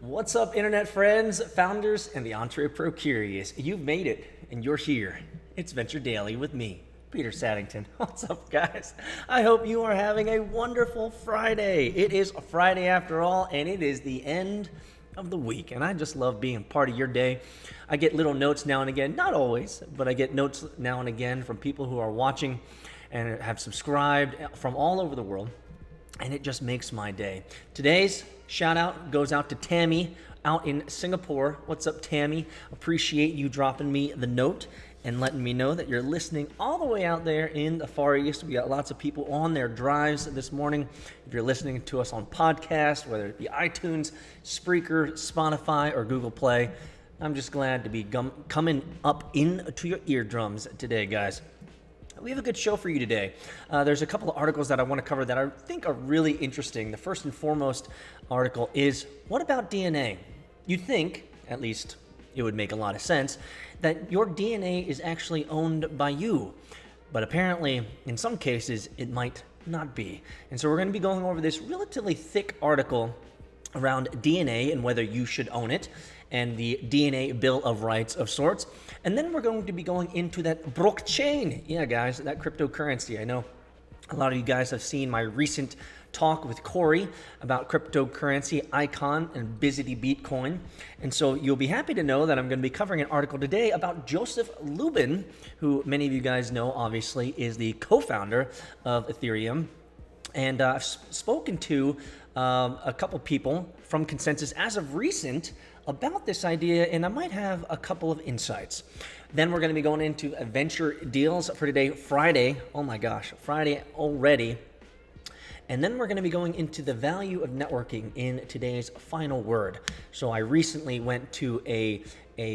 What's up, internet friends, founders, and the entrepreneur curious? You've made it, and you're here. It's Venture Daily with me, Peter Saddington. What's up, guys? I hope you are having a wonderful Friday. It is a Friday after all, and it is the end of the week, and I just love being part of your day. I get little notes now and again, not always, but I get notes now and again from people who are watching and have subscribed from all over the world, and it just makes my day. Today's shout out goes out to Tammy out in Singapore. What's up, Tammy? Appreciate you dropping me the note and letting me know that you're listening all the way out there in the Far East. We got lots of people on their drives this morning. If you're listening to us on podcast, whether it be iTunes, Spreaker, Spotify, or Google Play, I'm just glad to be coming up into your eardrums today, guys. We have a good show for you today. There's a couple of articles that I want to cover that I think are really interesting. The first and foremost article is, what about DNA? You'd think, at least it would make a lot of sense, that your DNA is actually owned by you. But apparently, in some cases, it might not be. And so we're going to be going over this relatively thick article around DNA and whether you should own it, and the DNA Bill of Rights of sorts. And then we're going to be going into that blockchain. Yeah, guys, that cryptocurrency. I know a lot of you guys have seen my recent talk with Corey about cryptocurrency, Icon, and Busy Bitcoin. And so you'll be happy to know that I'm going to be covering an article today about Joseph Lubin, who many of you guys know, obviously, is the co-founder of Ethereum. And I've spoken to a couple people from Consensus as of recent about this idea, and I might have a couple of insights. Then we're going to be going into venture deals for today, Friday. Oh my gosh, Friday already. And then we're going to be going into the value of networking in today's final word. So I recently went to a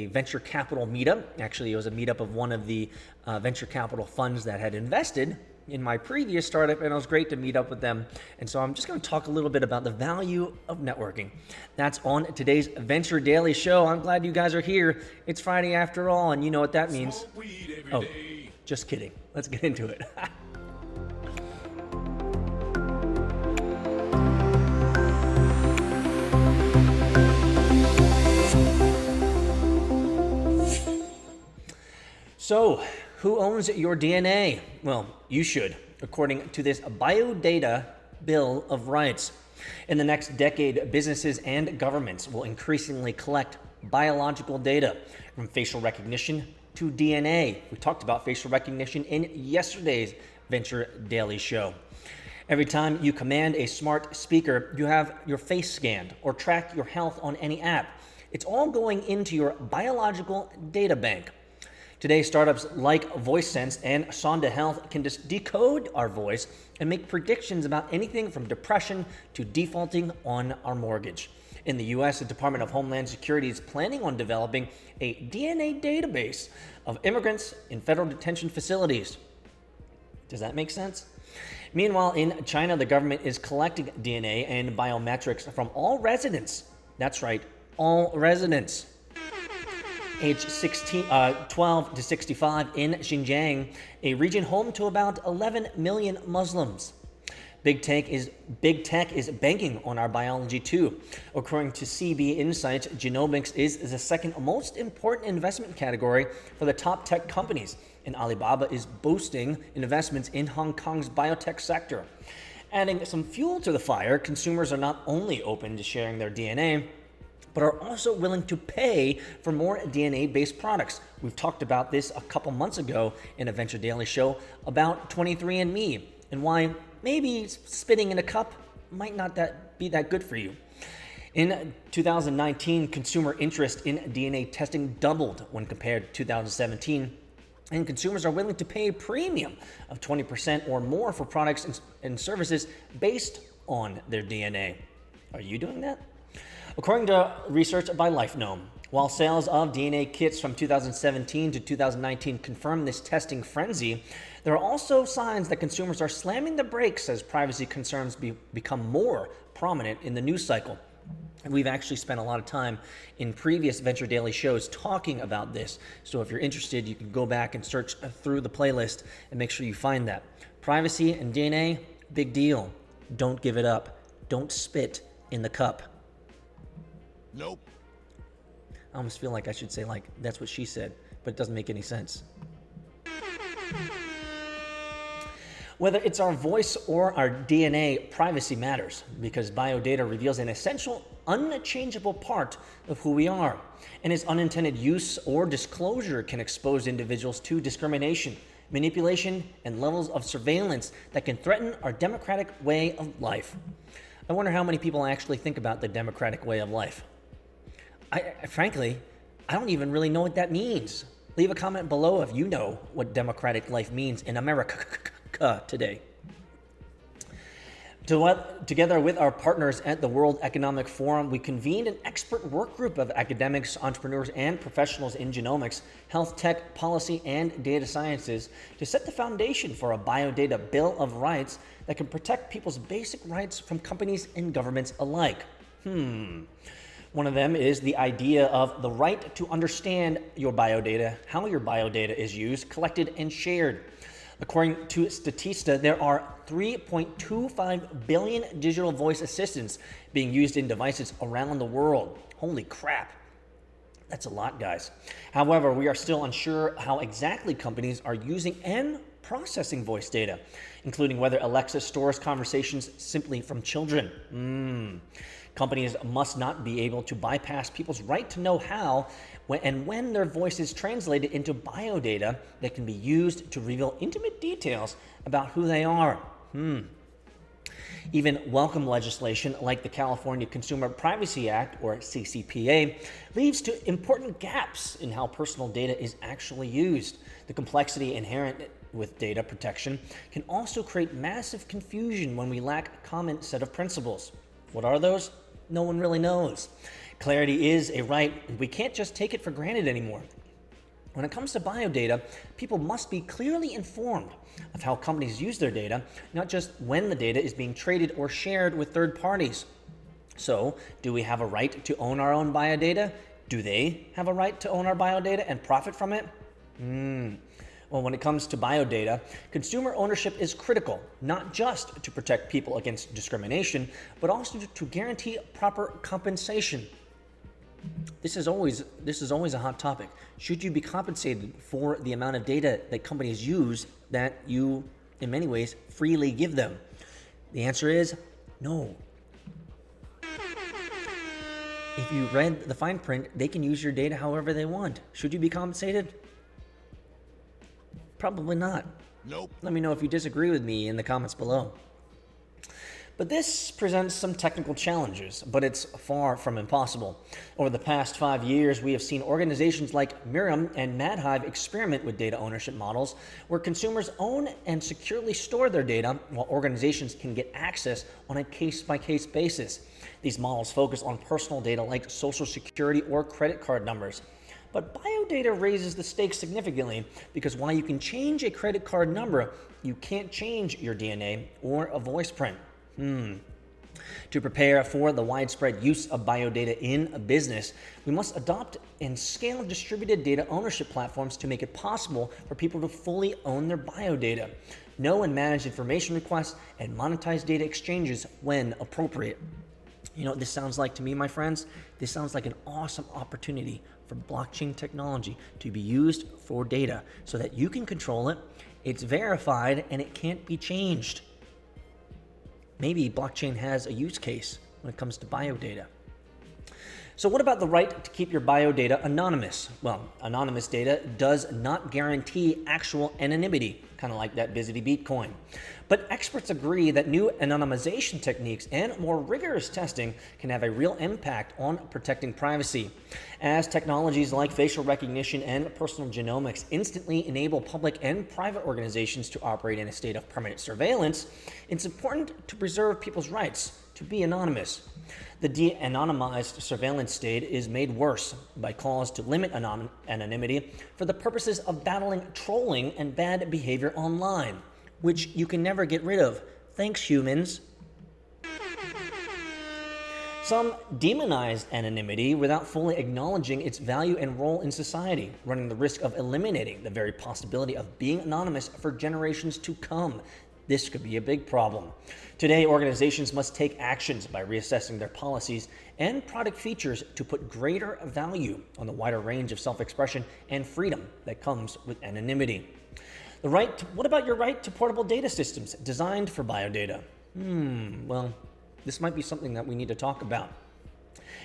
venture capital meetup. Actually, it was a meetup of one of the venture capital funds that had invested in my previous startup, and it was great to meet up with them. And so I'm just going to talk a little bit about the value of networking. That's on today's Venture Daily Show. I'm glad you guys are here. It's Friday after all, and you know what that means. Oh, just kidding. Let's get into it. So, who owns your DNA? Well, you should, according to this Biodata Bill of Rights. In the next decade, businesses and governments will increasingly collect biological data, from facial recognition to DNA. We talked about facial recognition in yesterday's Venture Daily Show. Every time you command a smart speaker, you have your face scanned or track your health on any app. It's all going into your biological data bank. Today, startups like VoiceSense and Sonda Health can just decode our voice and make predictions about anything from depression to defaulting on our mortgage. In the US, the Department of Homeland Security is planning on developing a DNA database of immigrants in federal detention facilities. Does that make sense? Meanwhile, in China, the government is collecting DNA and biometrics from all residents. That's right, all residents. Age 12 to 65 in Xinjiang, a region home to about 11 million Muslims. Big tech is banking on our biology too. According to CB Insights, genomics is the second most important investment category for the top tech companies, and Alibaba is boosting investments in Hong Kong's biotech sector. Adding some fuel to the fire, consumers are not only open to sharing their DNA, but are also willing to pay for more DNA-based products. We've talked about this a couple months ago in a Venture Daily Show about 23andMe and why maybe spitting in a cup might not be that good for you. In 2019, consumer interest in DNA testing doubled when compared to 2017, and consumers are willing to pay a premium of 20% or more for products and services based on their DNA. Are you doing that? According to research by LifeNome, while sales of DNA kits from 2017 to 2019 confirm this testing frenzy, there are also signs that consumers are slamming the brakes as privacy concerns become more prominent in the news cycle. We've actually spent a lot of time in previous Venture Daily shows talking about this. So if you're interested, you can go back and search through the playlist and make sure you find that. Privacy and DNA, big deal. Don't give it up. Don't spit in the cup. Nope. I almost feel like I should say, like, that's what she said, but it doesn't make any sense. Whether it's our voice or our DNA, privacy matters because biodata reveals an essential, unchangeable part of who we are, and its unintended use or disclosure can expose individuals to discrimination, manipulation, and levels of surveillance that can threaten our democratic way of life. I wonder how many people actually think about the democratic way of life. Frankly, I don't even really know what that means. Leave a comment below if you know what democratic life means in America today. Together with our partners at the World Economic Forum, we convened an expert work group of academics, entrepreneurs, and professionals in genomics, health tech, policy, and data sciences to set the foundation for a biodata bill of rights that can protect people's basic rights from companies and governments alike. One of them is the idea of the right to understand your biodata, how your biodata is used, collected, and shared. According to Statista, there are 3.25 billion digital voice assistants being used in devices around the world. Holy crap. That's a lot, guys. However, we are still unsure how exactly companies are using and processing voice data, including whether Alexa stores conversations simply from children. Companies must not be able to bypass people's right to know how and when their voice is translated into biodata that can be used to reveal intimate details about who they are. Even welcome legislation like the California Consumer Privacy Act, or CCPA, leads to important gaps in how personal data is actually used. The complexity inherent with data protection can also create massive confusion when we lack a common set of principles. What are those? No one really knows. Clarity is a right, and we can't just take it for granted anymore. When it comes to biodata, people must be clearly informed of how companies use their data, not just when the data is being traded or shared with third parties. So, do we have a right to own our own biodata? Do they have a right to own our biodata and profit from it? Well, when it comes to biodata, consumer ownership is critical, not just to protect people against discrimination, but also to guarantee proper compensation. This is always a hot topic. Should you be compensated for the amount of data that companies use that you, in many ways, freely give them? The answer is no. If you read the fine print, they can use your data however they want. Should you be compensated? Probably not. Nope. Let me know if you disagree with me in the comments below. But this presents some technical challenges, but it's far from impossible. Over the past 5 years, we have seen organizations like Miriam and MadHive experiment with data ownership models where consumers own and securely store their data while organizations can get access on a case-by-case basis. These models focus on personal data like social security or credit card numbers. But biodata raises the stakes significantly because while you can change a credit card number, you can't change your DNA or a voice print. To prepare for the widespread use of biodata in a business, we must adopt and scale distributed data ownership platforms to make it possible for people to fully own their biodata, know and manage information requests, and monetize data exchanges when appropriate. You know what this sounds like to me, my friends? This sounds like an awesome opportunity for blockchain technology to be used for data so that you can control it, it's verified, and it can't be changed. Maybe blockchain has a use case when it comes to biodata. So what about the right to keep your biodata anonymous? Well, anonymous data does not guarantee actual anonymity, kind of like that Busy Bitcoin. But experts agree that new anonymization techniques and more rigorous testing can have a real impact on protecting privacy. As technologies like facial recognition and personal genomics instantly enable public and private organizations to operate in a state of permanent surveillance, it's important to preserve people's rights to be anonymous. The de-anonymized surveillance state is made worse by calls to limit anonymity for the purposes of battling trolling and bad behavior online, which you can never get rid of. Thanks, humans. Some demonize anonymity without fully acknowledging its value and role in society, running the risk of eliminating the very possibility of being anonymous for generations to come. This could be a big problem. Today, organizations must take actions by reassessing their policies and product features to put greater value on the wider range of self-expression and freedom that comes with anonymity. What about your right to portable data systems designed for biodata? Well, this might be something that we need to talk about.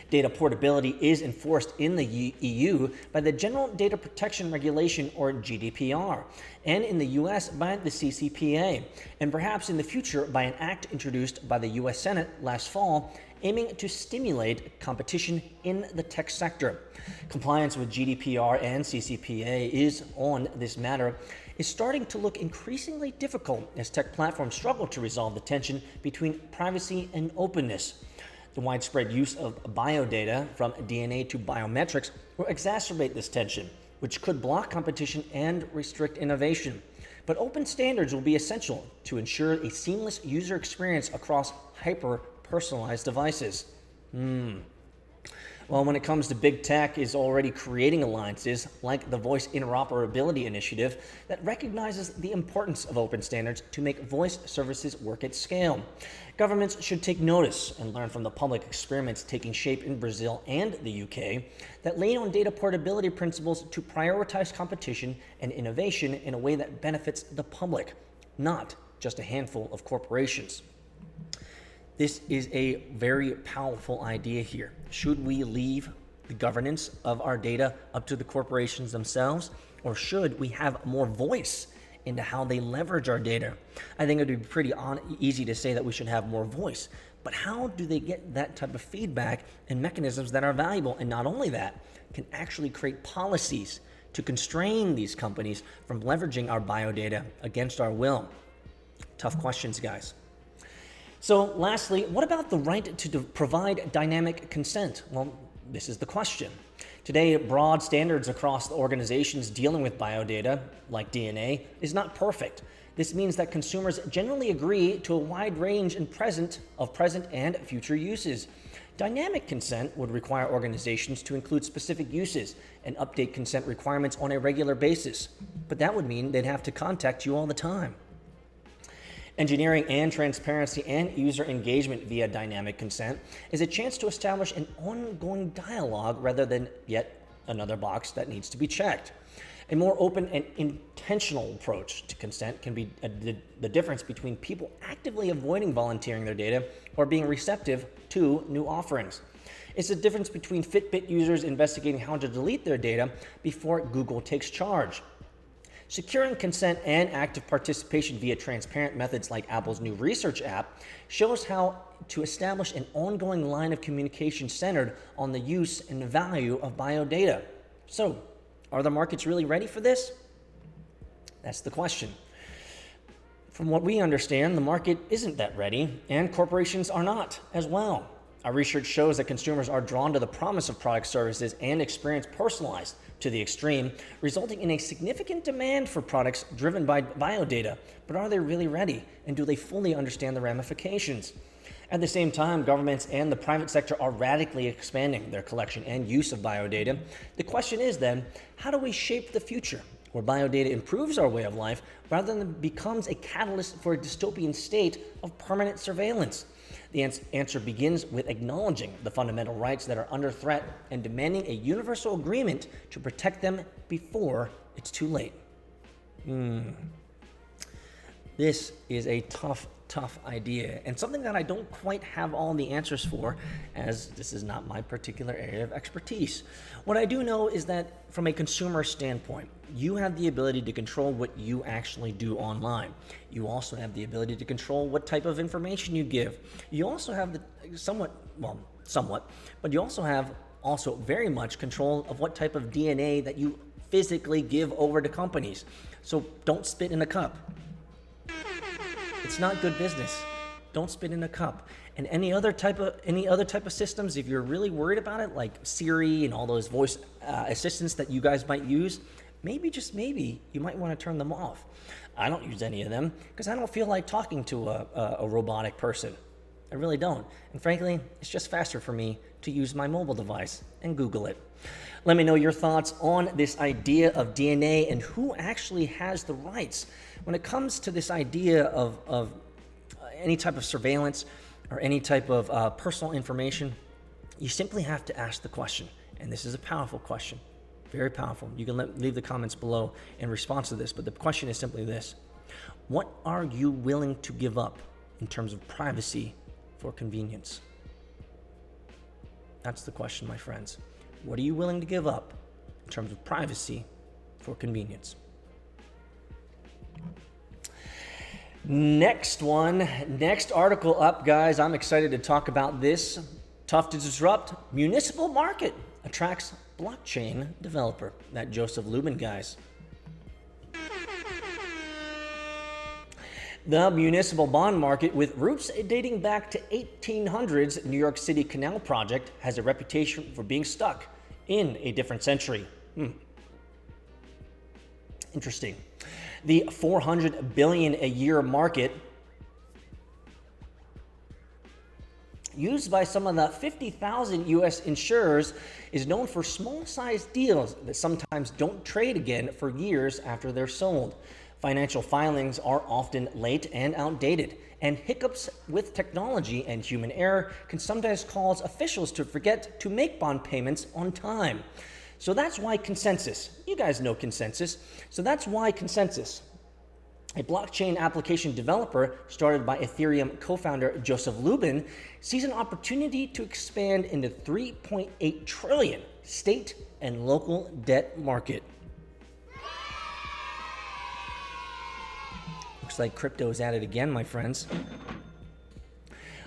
Data portability is enforced in the EU by the General Data Protection Regulation, or GDPR, and in the US by the CCPA, and perhaps in the future by an act introduced by the US Senate last fall aiming to stimulate competition in the tech sector. Compliance with GDPR and CCPA on this matter is starting to look increasingly difficult as tech platforms struggle to resolve the tension between privacy and openness. The widespread use of biodata, from DNA to biometrics, will exacerbate this tension, which could block competition and restrict innovation. But open standards will be essential to ensure a seamless user experience across hyper-personalized devices. Well, when it comes to big tech, is already creating alliances like the Voice Interoperability Initiative that recognizes the importance of open standards to make voice services work at scale. Governments should take notice and learn from the public experiments taking shape in Brazil and the UK that lean on data portability principles to prioritize competition and innovation in a way that benefits the public, not just a handful of corporations. This is a very powerful idea here. Should we leave the governance of our data up to the corporations themselves, or should we have more voice into how they leverage our data? I think it would be pretty easy to say that we should have more voice, but how do they get that type of feedback and mechanisms that are valuable, and not only that, can actually create policies to constrain these companies from leveraging our biodata against our will? Tough questions, guys. So lastly, what about the right to provide dynamic consent? Well, this is the question. Today, broad standards across the organizations dealing with biodata, like DNA, is not perfect. This means that consumers generally agree to a wide range of present and future uses. Dynamic consent would require organizations to include specific uses and update consent requirements on a regular basis, but that would mean they'd have to contact you all the time. Engineering and transparency and user engagement via dynamic consent is a chance to establish an ongoing dialogue rather than yet another box that needs to be checked. A more open and intentional approach to consent can be the difference between people actively avoiding volunteering their data or being receptive to new offerings. It's the difference between Fitbit users investigating how to delete their data before Google takes charge. Securing consent and active participation via transparent methods like Apple's new research app shows how to establish an ongoing line of communication centered on the use and value of biodata. So, are the markets really ready for this? That's the question. From what we understand, the market isn't that ready, and corporations are not as well. Our research shows that consumers are drawn to the promise of product, services, and experience personalized to the extreme, resulting in a significant demand for products driven by biodata. But are they really ready? And do they fully understand the ramifications? At the same time, governments and the private sector are radically expanding their collection and use of biodata. The question is then, how do we shape the future where biodata improves our way of life rather than becomes a catalyst for a dystopian state of permanent surveillance? The answer begins with acknowledging the fundamental rights that are under threat and demanding a universal agreement to protect them before it's too late. This is a tough idea, and something that I don't quite have all the answers for, as this is not my particular area of expertise. What I do know is that from a consumer standpoint, you have the ability to control what you actually do online. You also have the ability to control what type of information you give. You also have the somewhat, but you also have very much control of what type of DNA that you physically give over to companies. So don't spit in a cup. It's not good business. Don't spit in a cup. And any other type of systems, if you're really worried about it, like Siri and all those voice assistants that you guys might use, maybe, just maybe, you might want to turn them off. I don't use any of them because I don't feel like talking to a robotic person. I really don't. And frankly, it's just faster for me to use my mobile device and Google it. Let me know your thoughts on this idea of DNA and who actually has the rights. When it comes to this idea of any type of surveillance or any type of personal information, you simply have to ask the question. And this is a powerful question, very powerful. You can leave the comments below in response to this, but the question is simply this. What are you willing to give up in terms of privacy for convenience? That's the question, my friends. What are you willing to give up in terms of privacy for convenience? Next article up, guys. I'm excited to talk about this. Tough to disrupt. Municipal market attracts blockchain developer. That Joseph Lubin, guys. The municipal bond market, with roots dating back to 1800s New York City Canal Project, has a reputation for being stuck in a different century. Interesting. The $400 billion a year market, used by some of the 50,000 U.S. insurers, is known for small-sized deals that sometimes don't trade again for years after they're sold. Financial filings are often late and outdated, and hiccups with technology and human error can sometimes cause officials to forget to make bond payments on time. So that's why Consensus, you guys know Consensus, a blockchain application developer started by Ethereum co-founder Joseph Lubin, sees an opportunity to expand into $3.8 trillion state and local debt market. Looks like crypto is at it again, my friends.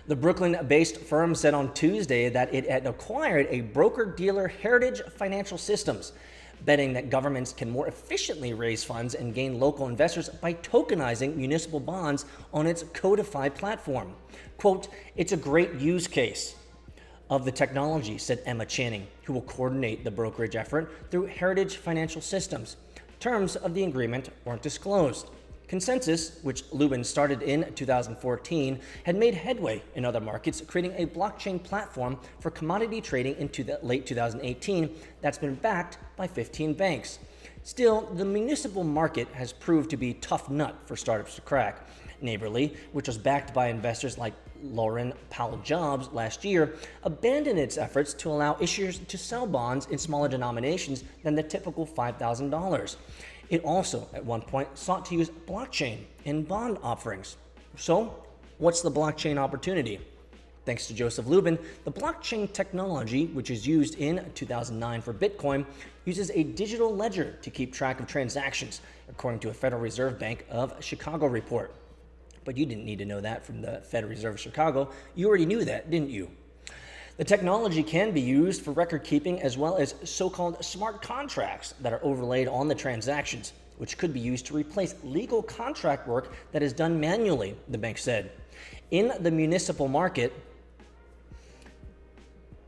The Brooklyn-based firm said on Tuesday that it had acquired a broker-dealer, Heritage Financial Systems, betting that governments can more efficiently raise funds and gain local investors by tokenizing municipal bonds on its codified platform. Quote, "It's a great use case of the technology," said Emma Channing, who will coordinate the brokerage effort through Heritage Financial Systems. Terms of the agreement weren't disclosed. Consensus, which Lubin started in 2014, had made headway in other markets, creating a blockchain platform for commodity trading in late 2018 that's been backed by 15 banks. Still, the municipal market has proved to be a tough nut for startups to crack. Neighborly, which was backed by investors like Lauren Powell Jobs last year, abandoned its efforts to allow issuers to sell bonds in smaller denominations than the typical $5,000. It also, at one point, sought to use blockchain in bond offerings. So, what's the blockchain opportunity? Thanks to Joseph Lubin, the blockchain technology, which is used in 2009 for Bitcoin, uses a digital ledger to keep track of transactions, according to a Federal Reserve Bank of Chicago report. But you didn't need to know that from the Federal Reserve of Chicago. You already knew that, didn't you? The technology can be used for record keeping as well as so-called smart contracts that are overlaid on the transactions, which could be used to replace legal contract work that is done manually, the bank said. In the municipal market,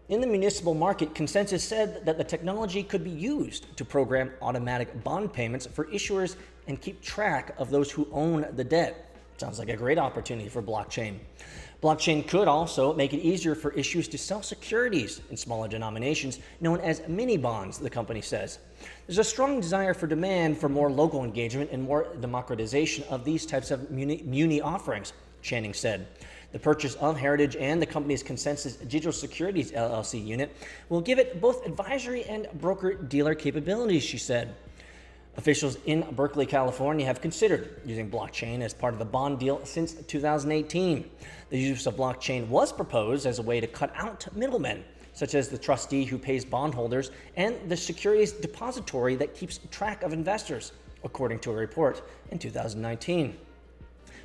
Consensus said that the technology could be used to program automatic bond payments for issuers and keep track of those who own the debt. Sounds like a great opportunity for blockchain. Blockchain could also make it easier for issuers to sell securities in smaller denominations, known as mini bonds, the company says. There's a strong desire for demand for more local engagement and more democratization of these types of muni offerings, Channing said. The purchase of Heritage and the company's Consensus Digital Securities LLC unit will give it both advisory and broker-dealer capabilities, she said. Officials in Berkeley, California have considered using blockchain as part of the bond deal since 2018. The use of blockchain was proposed as a way to cut out middlemen, such as the trustee who pays bondholders and the securities depository that keeps track of investors, according to a report in 2019.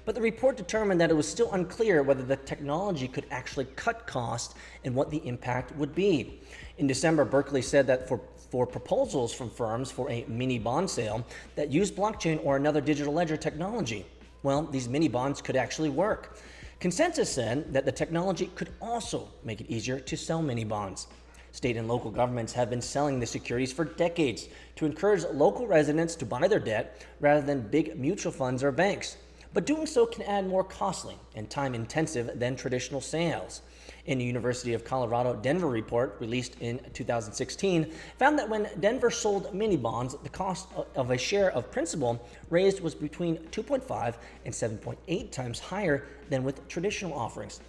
But the report determined that it was still unclear whether the technology could actually cut costs and what the impact would be. In December, Berkeley said that for proposals from firms for a mini bond sale that use blockchain or another digital ledger technology, well, these mini bonds could actually work. Consensus said that the technology could also make it easier to sell mini bonds. State and local governments have been selling the securities for decades to encourage local residents to buy their debt rather than big mutual funds or banks. but doing so can add more costly and time-intensive than traditional sales. In the University of Colorado Denver report released in 2016 found that when Denver sold mini bonds, the cost of a share of principal raised was between 2.5 and 7.8 times higher than with traditional offerings.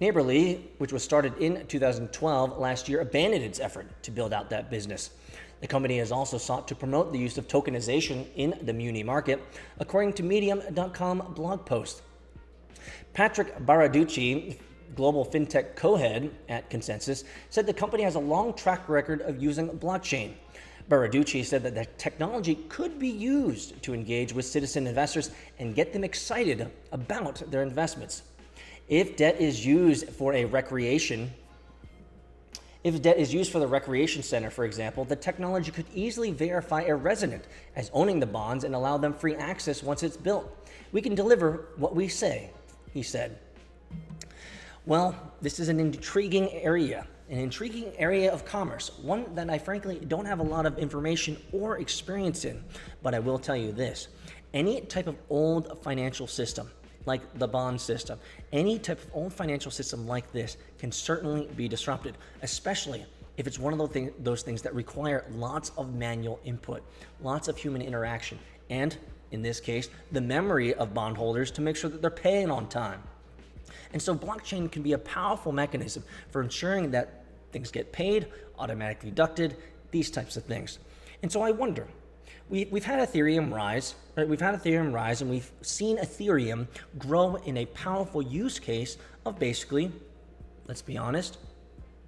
Neighborly, which was started in 2012 last year, abandoned its effort to build out that business. The company has also sought to promote the use of tokenization in the muni market, according to Medium.com blog post. Patrick Baraducci, global fintech co-head at Consensus, said the company has a long track record of using blockchain. Baraducci said that the technology could be used to engage with citizen investors and get them excited about their investments. If debt is used for the recreation center, for example, the technology could easily verify a resident as owning the bonds and allow them free access once it's built. We can deliver what we say, he said. Well, this is an intriguing area of commerce, one that I frankly don't have a lot of information or experience in, but I will tell you this. Any type of old financial system, like the bond system, any type of old financial system like this can certainly be disrupted, especially if it's one of those things that require lots of manual input, lots of human interaction, and in this case, the memory of bondholders to make sure that they're paying on time. And so blockchain can be a powerful mechanism for ensuring that things get paid, automatically deducted, these types of things. And so I wonder, we've had Ethereum rise, right? We've had Ethereum rise, and we've seen Ethereum grow in a powerful use case of basically, let's be honest,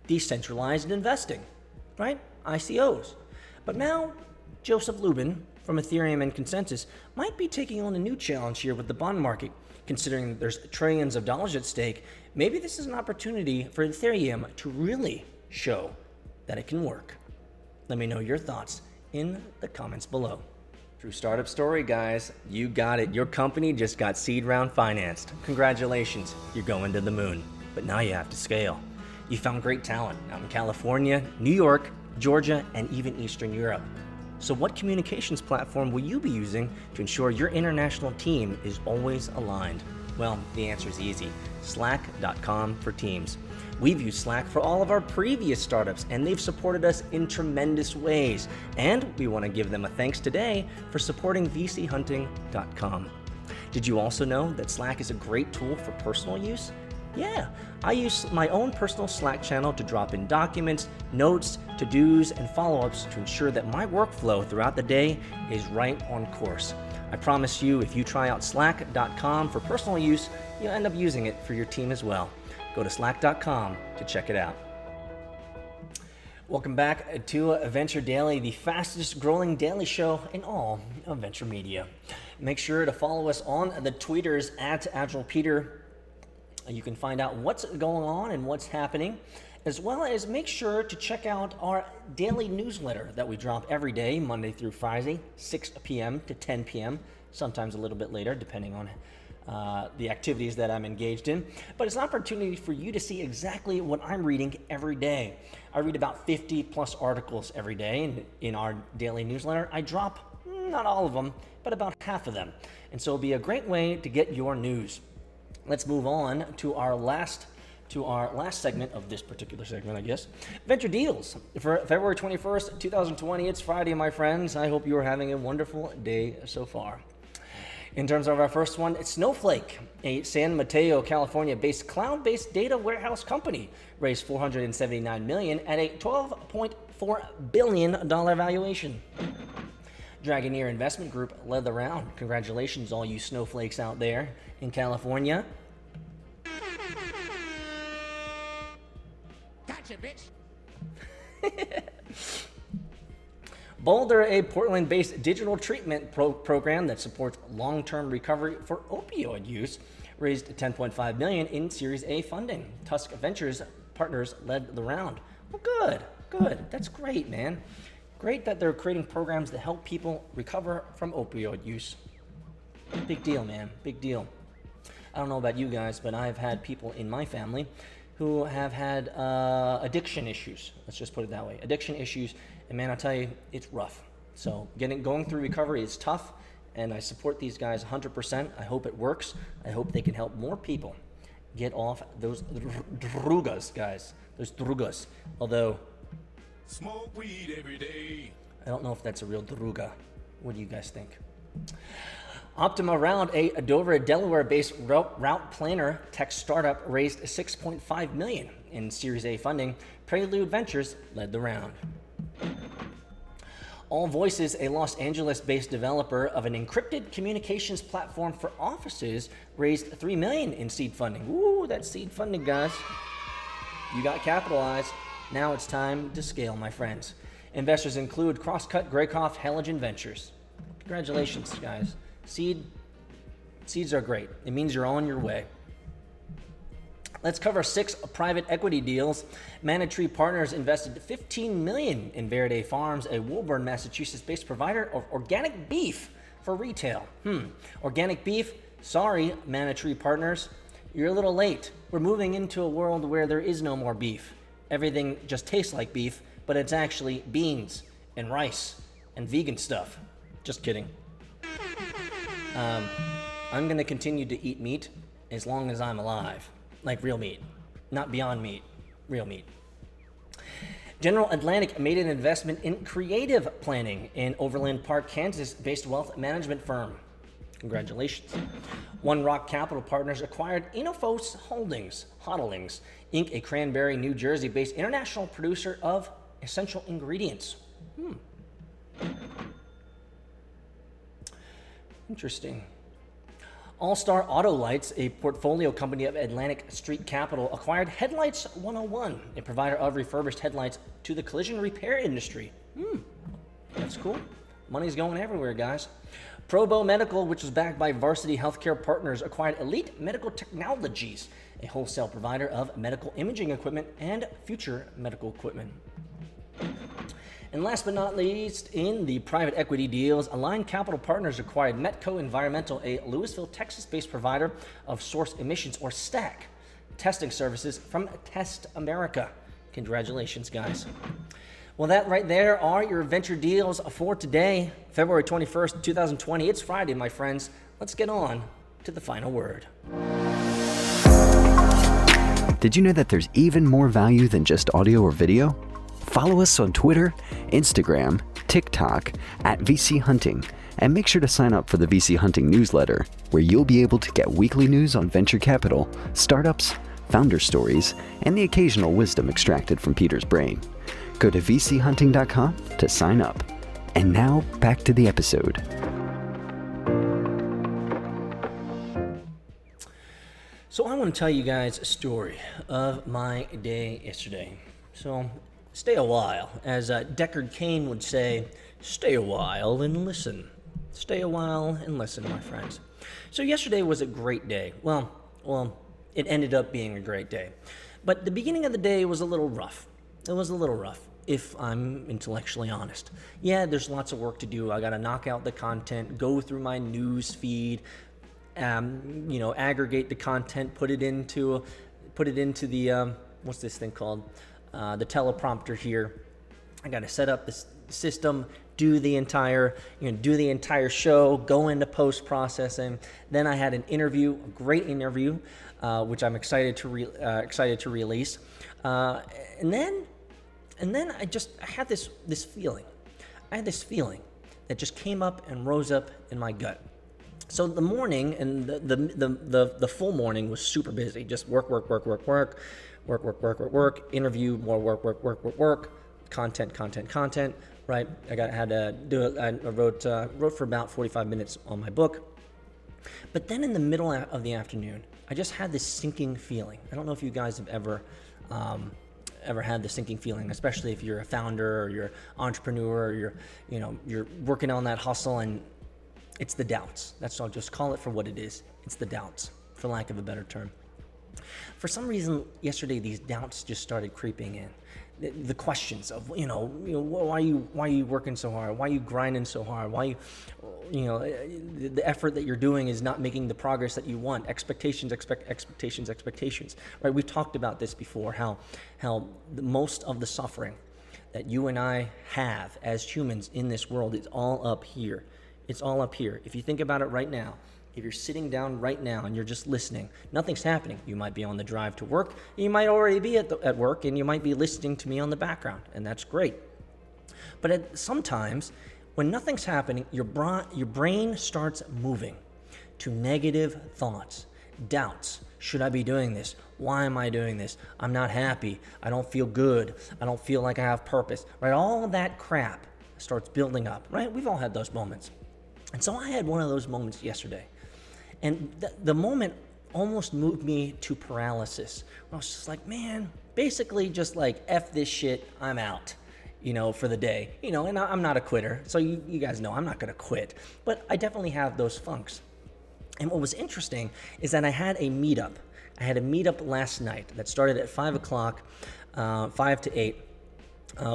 decentralized investing, right? ICOs. But now, Joseph Lubin from Ethereum and Consensus might be taking on a new challenge here with the bond market. Considering that there's trillions of dollars at stake, maybe this is an opportunity for Ethereum to really show that it can work. Let me know your thoughts in the comments below. True startup story, guys. You got it. Your company just got seed round financed. Congratulations, you're going to the moon. But now you have to scale. You found great talent out in California, New York, Georgia, and even Eastern Europe. So what communications platform will you be using to ensure your international team is always aligned? Well, the answer is easy. Slack.com for Teams. We've used Slack for all of our previous startups, and they've supported us in tremendous ways. And we want to give them a thanks today for supporting vchunting.com. Did you also know that Slack is a great tool for personal use? Yeah, I use my own personal Slack channel to drop in documents, notes, to-dos, and follow-ups to ensure that my workflow throughout the day is right on course. I promise you, if you try out slack.com for personal use, you'll end up using it for your team as well. Go to slack.com to check it out. Welcome back to Venture Daily, the fastest growing daily show in all of venture media. Make sure to follow us on the tweeters at AgilePeter. You can find out what's going on and what's happening, as well as make sure to check out our daily newsletter that we drop every day, Monday through Friday, 6 p.m. to 10 p.m., sometimes a little bit later, depending on the activities that I'm engaged in. But it's an opportunity for you to see exactly what I'm reading every day. I read about 50 plus articles every day in our daily newsletter. I drop, not all of them, but about half of them. And so it'll be a great way to get your news. Let's move on to our last segment of this particular segment, I guess. Venture Deals for February 21st, 2020. It's Friday, my friends. I hope you are having a wonderful day so far. In terms of our first one, it's Snowflake, a San Mateo, California-based cloud-based data warehouse company, raised $479 million at a $12.4 billion valuation. Dragoneer Investment Group led the round. Congratulations, all you snowflakes out there in California. Gotcha, bitch. Boulder, a Portland-based digital treatment program that supports long-term recovery for opioid use, raised $10.5 million in Series A funding. Tusk Ventures partners led the round. Well, good. That's great, man. Great that they're creating programs that help people recover from opioid use. Big deal, man. Big deal. I don't know about you guys, but I've had people in my family who have had addiction issues. Let's just put it that way. Addiction issues. And man, I'll tell you, it's rough. So going through recovery is tough. and I support these guys 100%. I hope it works. I hope they can help more people get off those drugas, guys. Those drugas. Although, smoke weed every day. I don't know if that's a real druga. What do you guys think? Optima Round, a Dover, Delaware-based route planner tech startup, raised $6.5 million in Series A funding. Prelude Ventures led the round. All Voices, a Los Angeles-based developer of an encrypted communications platform for offices, raised $3 million in seed funding. Ooh, that's seed funding, guys. You got capitalized. Now it's time to scale, my friends. Investors include Crosscut, Graycoff, Halogen Ventures. Congratulations, guys. Seeds are great. It means you're on your way. Let's cover 6 private equity deals. Manitree Partners invested $15 million in Verde Farms, a Woburn, Massachusetts-based provider of organic beef for retail. Organic beef? Sorry, Manitree Partners. You're a little late. We're moving into a world where there is no more beef. Everything just tastes like beef, but it's actually beans and rice and vegan stuff. Just kidding. I'm going to continue to eat meat as long as I'm alive. Like real meat. Not Beyond Meat. Real meat. General Atlantic made an investment in creative planning in Overland Park, Kansas-based wealth management firm. Congratulations. One Rock Capital Partners acquired Innophos Holdings, Hodlings, Inc., a Cranberry, New Jersey-based international producer of essential ingredients. Interesting. All-Star Auto Lights, a portfolio company of Atlantic Street Capital, acquired Headlights 101, a provider of refurbished headlights to the collision repair industry. That's cool. Money's going everywhere, guys. Probo Medical, which was backed by Varsity Healthcare Partners, acquired Elite Medical Technologies, a wholesale provider of medical imaging equipment and future medical equipment. And last but not least, in the private equity deals, Align Capital Partners acquired Metco Environmental, a Louisville, Texas-based provider of source emissions, or STAC, testing services from Test America. Congratulations, guys. Well, that right there are your venture deals for today, February 21st, 2020. It's Friday, my friends. Let's get on to the final word. Did you know that there's even more value than just audio or video? Follow us on Twitter, Instagram, TikTok at VC Hunting, and make sure to sign up for the VC Hunting newsletter, where you'll be able to get weekly news on venture capital, startups, founder stories, and the occasional wisdom extracted from Peter's brain. Go to vchunting.com to sign up. And now, back to the episode. So I want to tell you guys a story of my day yesterday. So stay a while. As Deckard Cain would say, stay a while and listen. Stay a while and listen, my friends. So yesterday was a great day. Well, it ended up being a great day. But the beginning of the day was a little rough. It was a little rough, if I'm intellectually honest. Yeah, there's lots of work to do. I got to knock out the content, go through my news feed, aggregate the content, put it into the what's this thing called? The teleprompter here. I got to set up this system, do the entire show, go into post processing. Then I had an interview, a great interview, which I'm excited to release. And then I had this feeling. I had this feeling that just came up and rose up in my gut. So the morning and the full morning was super busy. Just work, interview, more work, content. Right? I wrote for about 45 minutes on my book. But then in the middle of the afternoon, I just had this sinking feeling. I don't know if you guys have ever had the sinking feeling, especially if you're a founder or you're an entrepreneur, or you're working on that hustle, and it's the doubts. I'll just call it for what it is. It's the doubts, for lack of a better term. For some reason, yesterday, these doubts just started creeping in. The questions of, why are you working so hard? Why are you grinding so hard? Why, the effort that you're doing is not making the progress that you want. Expectations, right? We've talked about this before, how most of the suffering that you and I have as humans in this world is all up here It's all up here. If you think about it right now, if you're sitting down right now and you're just listening, nothing's happening. You might be on the drive to work. You might already be at work, and you might be listening to me on the background, and that's great. But sometimes, when nothing's happening, your brain starts moving to negative thoughts, doubts. Should I be doing this? Why am I doing this? I'm not happy. I don't feel good. I don't feel like I have purpose, right? All that crap starts building up, right? We've all had those moments. And so I had one of those moments yesterday. And the moment almost moved me to paralysis. I was just like, man, basically just like, F this shit, I'm out, for the day. And I'm not a quitter. So you guys know I'm not going to quit. But I definitely have those funks. And what was interesting is that I had a meetup. I had a meetup last night that started at 5 o'clock, 5 to 8,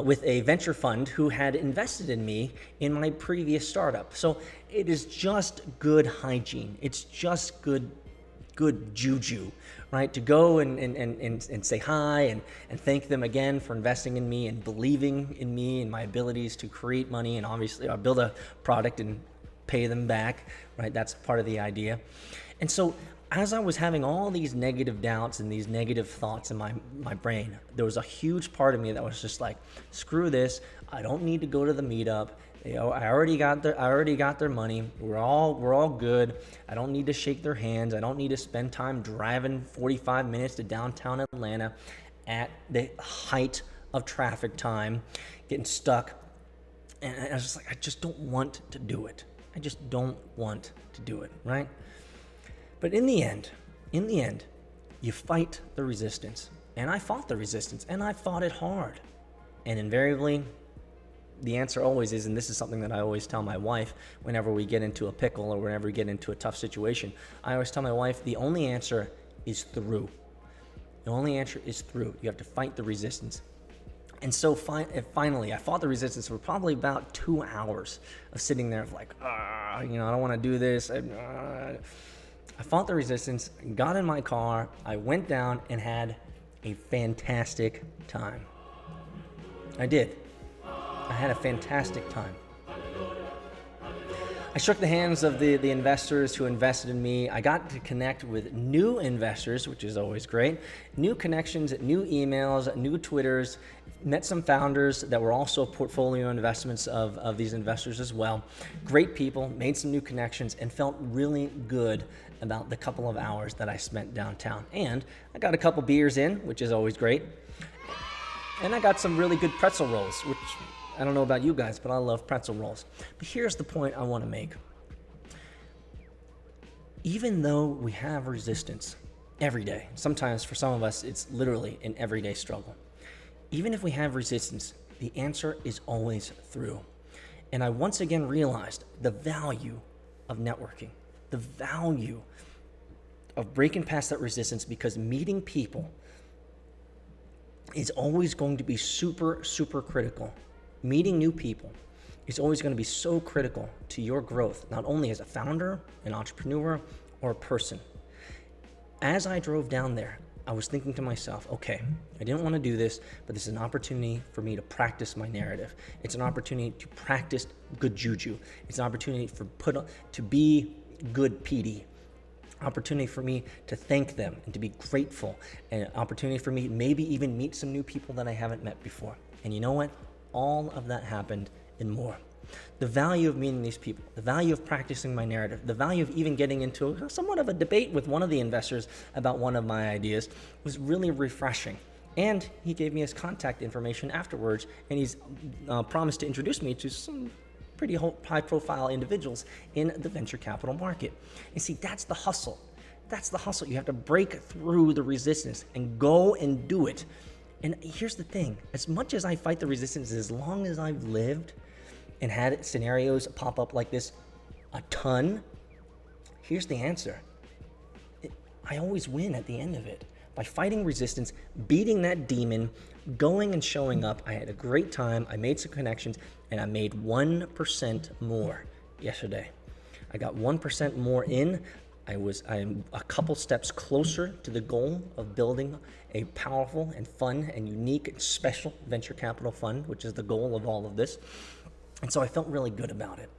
with a venture fund who had invested in me in my previous startup. So it is just good hygiene. It's just good juju, right? To go and say hi and thank them again for investing in me and believing in me and my abilities to create money, and obviously I'll build a product and pay them back, right? That's part of the idea. And so as I was having all these negative doubts and these negative thoughts in my brain, there was a huge part of me that was just like, screw this. I don't need to go to the meetup. I already got their money. We're all good. I don't need to shake their hands. I don't need to spend time driving 45 minutes to downtown Atlanta at the height of traffic time, getting stuck. And I was just like, I just don't want to do it. I just don't want to do it, right? But in the end, you fight the resistance. And I fought the resistance, and I fought it hard. And invariably, the answer always is, and this is something that I always tell my wife whenever we get into a pickle or whenever we get into a tough situation, I always tell my wife, the only answer is through. The only answer is through. You have to fight the resistance. And so finally, I fought the resistance for probably about 2 hours of sitting there like, I don't want to do this. I fought the resistance, got in my car, I went down and had a fantastic time. I did. I had a fantastic time. I shook the hands of the investors who invested in me. I got to connect with new investors, which is always great. New connections, new emails, new Twitters. Met some founders that were also portfolio investments of these investors as well. Great people, made some new connections, and felt really good about the couple of hours that I spent downtown. And I got a couple beers in, which is always great. And I got some really good pretzel rolls, which I don't know about you guys, but I love pretzel rolls. But here's the point I want to make. Even though we have resistance every day, sometimes for some of us, it's literally an everyday struggle. Even if we have resistance, the answer is always through. And I once again realized the value of networking, the value of breaking past that resistance, because meeting people is always going to be super, super critical. Meeting new people is always going to be so critical to your growth, not only as a founder, an entrepreneur, or a person. As I drove down there, I was thinking to myself, okay, I didn't want to do this, but this is an opportunity for me to practice my narrative. It's an opportunity to practice good juju. It's an opportunity to be good PD. Opportunity for me to thank them and to be grateful. And an opportunity for me to maybe even meet some new people that I haven't met before. And you know what? All of that happened and more. The value of meeting these people, the value of practicing my narrative, the value of even getting into somewhat of a debate with one of the investors about one of my ideas was really refreshing. And he gave me his contact information afterwards, and he's promised to introduce me to some pretty high-profile individuals in the venture capital market. And see, that's the hustle. That's the hustle. You have to break through the resistance and go and do it. And here's the thing. As much as I fight the resistance, as long as I've lived and had scenarios pop up like this a ton, here's the answer. I always win at the end of it. By fighting resistance, beating that demon, going and showing up, I had a great time, I made some connections, and I made 1% more yesterday. I got 1% more in. I'm a couple steps closer to the goal of building a powerful and fun and unique and special venture capital fund, which is the goal of all of this. And so I felt really good about it.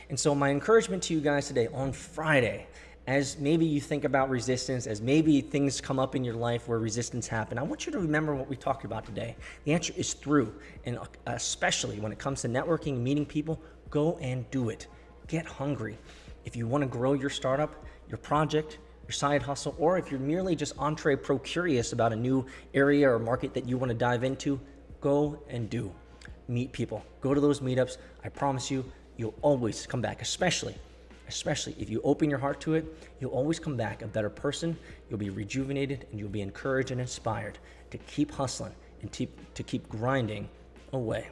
And so my encouragement to you guys today on Friday, as maybe you think about resistance, as maybe things come up in your life where resistance happen, I want you to remember what we talked about today. The answer is through, and especially when it comes to networking and meeting people, go and do it. Get hungry. If you want to grow your startup, your project, your side hustle, or if you're merely just entree pro curious about a new area or market that you want to dive into, go and do. Meet people. Go to those meetups. I promise you, you'll always come back, especially if you open your heart to it, you'll always come back a better person. You'll be rejuvenated and you'll be encouraged and inspired to keep hustling and to keep grinding away.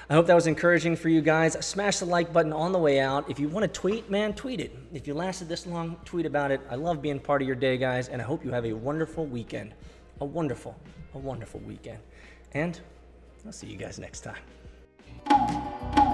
I hope that was encouraging for you guys. Smash the like button on the way out. If you want to tweet, man, tweet it. If you lasted this long, tweet about it. I love being part of your day, guys, and I hope you have a wonderful weekend. A wonderful weekend. And I'll see you guys next time.